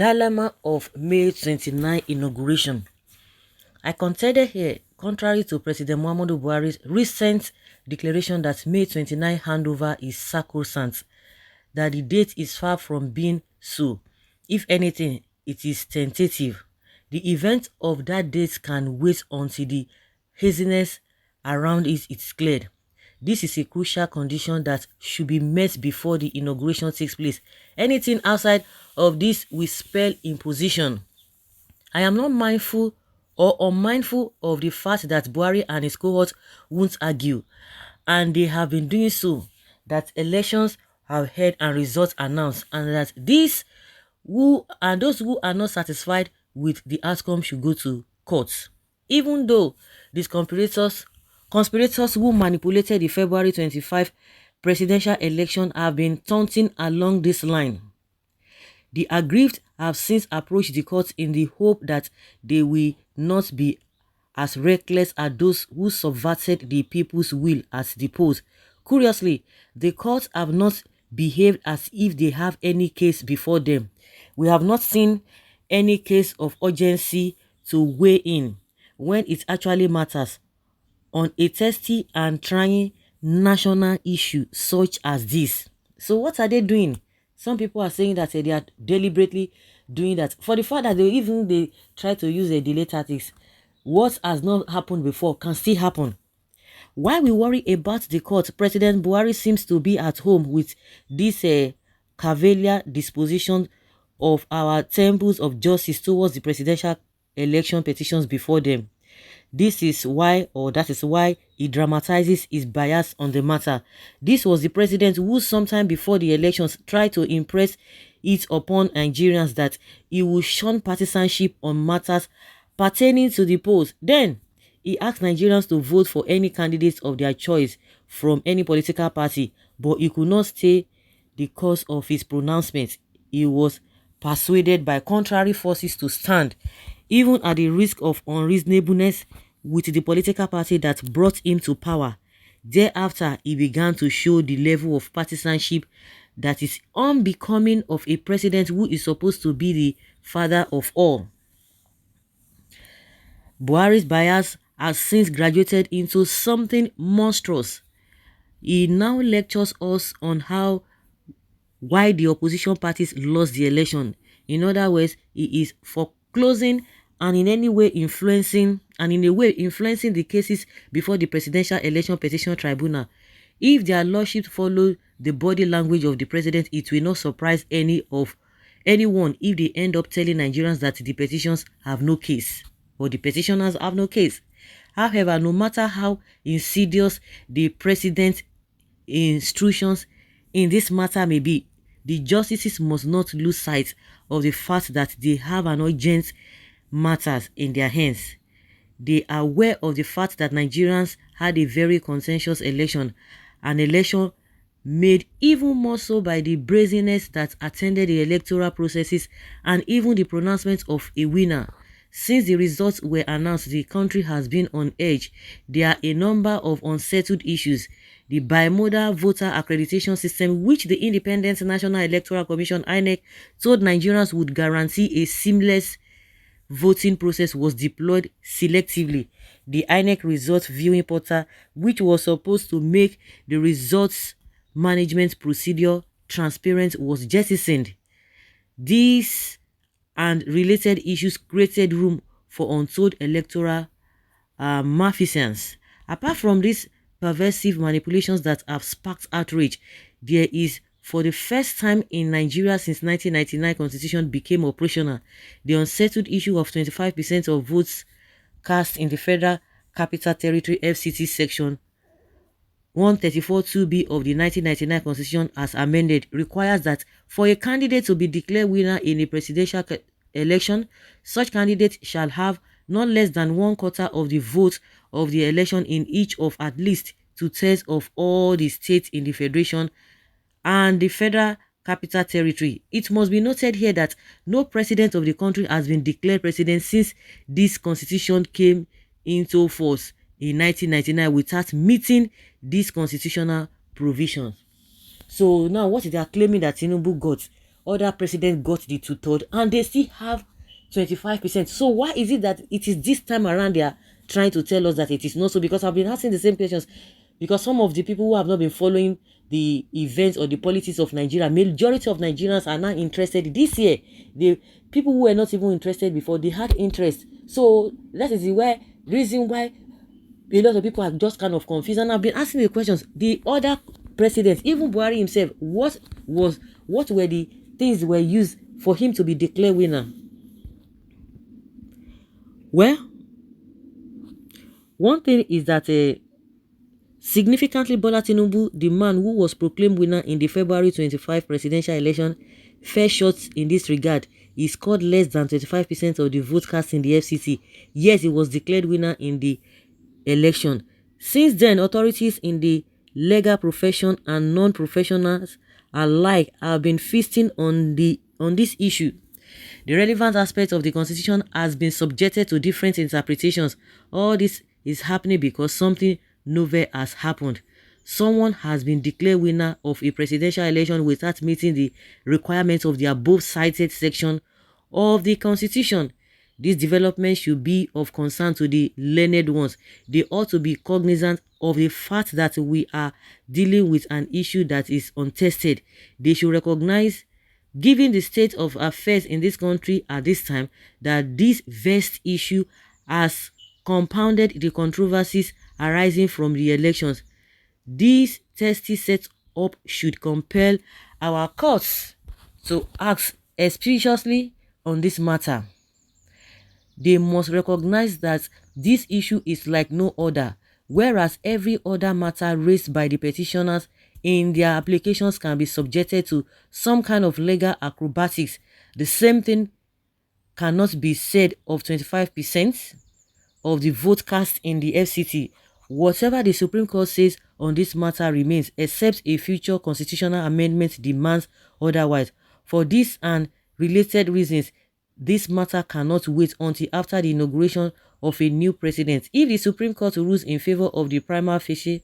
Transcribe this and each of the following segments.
Dilemma of May 29 inauguration. I contended here, contrary to President Muhammadu Buhari's recent declaration that May 29 handover is sacrosanct, that the date is far from being so. If anything, it is tentative. The event of that date can wait until the haziness around it is cleared. This is a crucial condition that should be met before the inauguration takes place. Anything outside of this will spell imposition. I am not mindful or unmindful of the fact that Buhari and his cohort won't argue, and they have been doing so, that elections have held and results announced, and that those who are not satisfied with the outcome should go to court. Even though these conspirators who manipulated the February 25 presidential election have been taunting along this line, the aggrieved have since approached the court in the hope that they will not be as reckless as those who subverted the people's will at the polls. Curiously, the courts have not behaved as if they have any case before them. We have not seen any case of urgency to weigh in when it actually matters on a testy and trying national issue such as this. So what are they doing? Some people are saying that they are deliberately doing that for the fact that they try to use a delay tactics. What has not happened before can still happen. While we worry about the court, President Buhari seems to be at home with this cavalier disposition of our temples of justice towards the presidential election petitions before them. That is why he dramatizes his bias on the matter. This was the president who sometime before the elections tried to impress it upon Nigerians that he would shun partisanship on matters pertaining to the polls. Then he asked Nigerians to vote for any candidate of their choice from any political party, but he could not stay the course of his pronouncement. He was persuaded by contrary forces to stand, even at the risk of unreasonableness, with the political party that brought him to power. Thereafter, he began to show the level of partisanship that is unbecoming of a president who is supposed to be the father of all. Buhari's bias has since graduated into something monstrous. He now lectures us on why the opposition parties lost the election. In other words, he is foreclosing and in a way influencing the cases before the Presidential Election Petition Tribunal. If their lordship follow the body language of the president, it will not surprise anyone if they end up telling Nigerians that the petitions have no case, or the petitioners have no case. However, no matter how insidious the president's instructions in this matter may be, the justices must not lose sight of the fact that they have an urgent matters in their hands. They are aware of the fact that Nigerians had a very contentious election, an election made even more so by the brazenness that attended the electoral processes and even the pronouncement of a winner. Since the results were announced, the country has been on edge. There are a number of unsettled issues. The bimodal voter accreditation system, which the Independent National Electoral Commission (Inec) told Nigerians would guarantee a seamless voting process, was deployed selectively. The Inec results viewing portal, which was supposed to make the results management procedure transparent, was jettisoned. These and related issues created room for untold electoral malfeasance. Apart from these pervasive manipulations that have sparked outrage, there is, for the first time in Nigeria since 1999 constitution became operational, the unsettled issue of 25% of votes cast in the Federal Capital Territory FCT section 134(2)(b) of the 1999 constitution as amended requires that for a candidate to be declared winner in a presidential election, such candidate shall have not less than 1/4 of the votes of the election in each of at least 2/3 of all the states in the federation and the Federal Capital Territory. It must be noted here that no president of the country has been declared president since this constitution came into force in 1999 without meeting these constitutional provisions. So now what they are claiming that Tinubu got other presidents got the two-third and they still have 25%. So why is it that it is this time around they are trying to tell us that it is not so? Because I've been asking the same questions. Because some of the people who have not been following the events or the politics of Nigeria, majority of Nigerians are now interested this year. The people who were not even interested before, they had interest. So that is the reason why a lot of people are just kind of confused. And I've been asking the questions. The other presidents, even Buhari himself, what were the things were used for him to be declared winner? Well, one thing is that significantly, Bola Tinubu, the man who was proclaimed winner in the February 25 presidential election, fell short in this regard. He scored less than 25% of the vote cast in the FCT. Yes, he was declared winner in the election. Since then, authorities in the legal profession and non-professionals alike have been feasting on this issue. The relevant aspect of the constitution has been subjected to different interpretations. All this is happening because something novel has happened. Someone has been declared winner of a presidential election without meeting the requirements of the above cited section of the constitution. This development should be of concern to the learned ones. They ought to be cognizant of the fact that we are dealing with an issue that is untested. They should recognize, given the state of affairs in this country at this time, that this vast issue has compounded the controversies arising from the elections. This testy setup should compel our courts to act expeditiously on this matter. They must recognize that this issue is like no other, whereas every other matter raised by the petitioners in their applications can be subjected to some kind of legal acrobatics. The same thing cannot be said of 25% of the vote cast in the FCT. Whatever the Supreme Court says on this matter remains, except a future constitutional amendment demands otherwise. For this and related reasons, this matter cannot wait until after the inauguration of a new president. If the Supreme Court rules in favor of the prima facie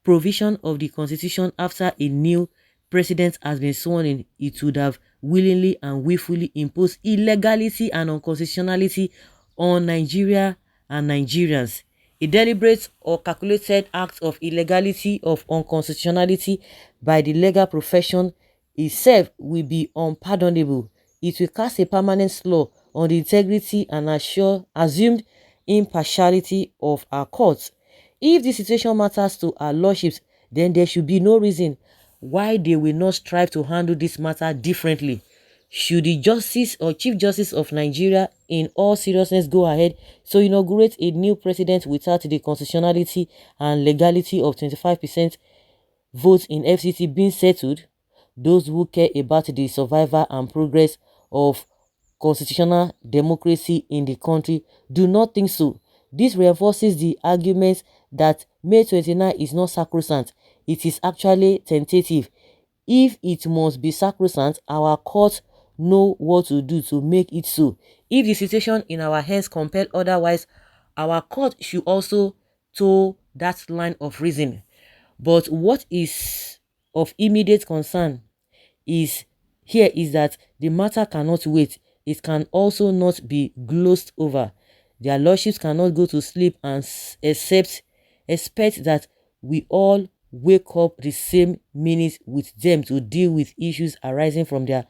provision of the constitution after a new president has been sworn in, it would have willingly and willfully imposed illegality and unconstitutionality on Nigeria and Nigerians. A deliberate or calculated act of illegality of unconstitutionality by the legal profession itself will be unpardonable. It will cast a permanent slur on the integrity and assumed impartiality of our courts. If the situation matters to our lordships, then there should be no reason why they will not strive to handle this matter differently. Should the Justice or Chief Justice of Nigeria in all seriousness go ahead to inaugurate a new president without the constitutionality and legality of 25% votes in FCT being settled, those who care about the survival and progress of constitutional democracy in the country do not think so. This reinforces the argument that May 29 is not sacrosanct. It is actually tentative. If it must be sacrosanct, our courts know what to do to make it so. If the situation in our hands compel otherwise, our court should also toe that line of reasoning. But what is of immediate concern is that the matter cannot wait. It can also not be glossed over. Their lordships cannot go to sleep and expect that we all wake up the same minute with them to deal with issues arising from their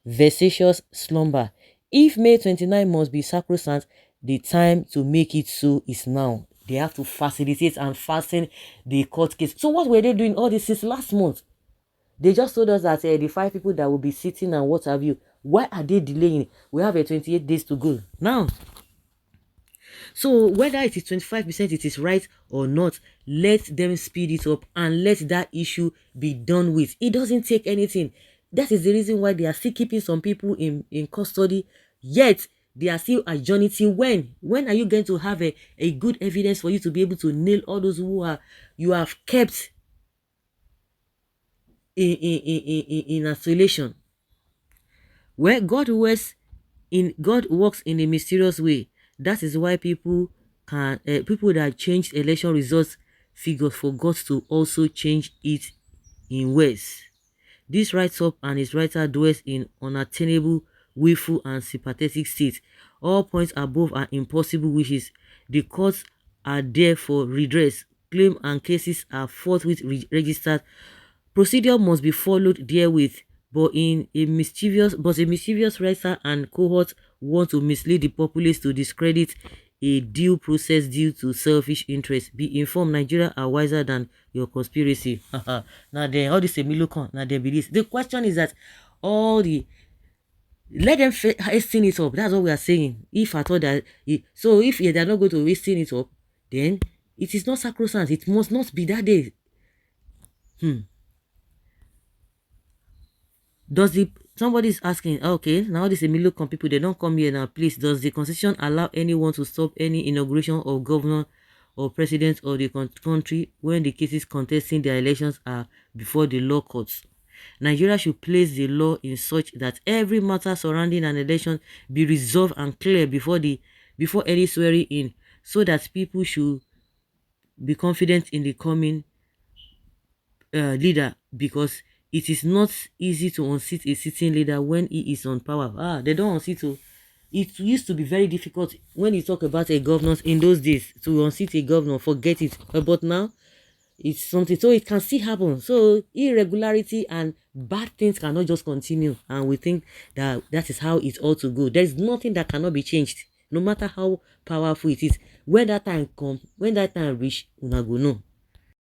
vexatious slumber. If May 29 must be sacrosanct, the time to make it so is now. They have to facilitate and fasten the court case. So what were they doing all this since last month? They just told us that the 5 people that will be sitting and what have you. Why are they delaying? We have 28 days to go now. So whether it is 25%, it is right or not, let them speed it up and let that issue be done with. It doesn't take anything. That is the reason why they are still keeping some people in custody, yet they are still adjourning till when? When are you going to have a good evidence for you to be able to nail all those who you have kept in isolation? Well, God works in a mysterious way. That is why people that changed election results figures forgot to also change it in ways. This writes up and its writer dwells in unattainable, willful and sympathetic states. All points above are impossible wishes. The courts are there for redress. Claim and cases are forthwith registered. Procedure must be followed therewith, but a mischievous writer and cohort want to mislead the populace to discredit a due process due to selfish interest. Be informed, Nigeria are wiser than your conspiracy. Now then, all this Emilio now they be this. The question is that all the let them hasten it up. That's what we are saying. If I thought that, so if they're not going to hasten it up, then it is not sacrosanct. It must not be that day. Does the somebody is asking, okay, now this Emilio people, they don't come here now, please. Does the constitution allow anyone to stop any inauguration of governor or president of the country when the cases contesting their elections are before the law courts? Nigeria should place the law in such that every matter surrounding an election be resolved and clear before any swearing in, so that people should be confident in the coming leader, because it is not easy to unseat a sitting leader when he is on power. They don't unseat. It used to be very difficult when you talk about a governor in those days to unseat a governor. Forget it. But now it's something, so it can still happen. So irregularity and bad things cannot just continue, and we think that that is how it ought to go. There is nothing that cannot be changed, no matter how powerful it is. When that time come, when that time reach, una go know.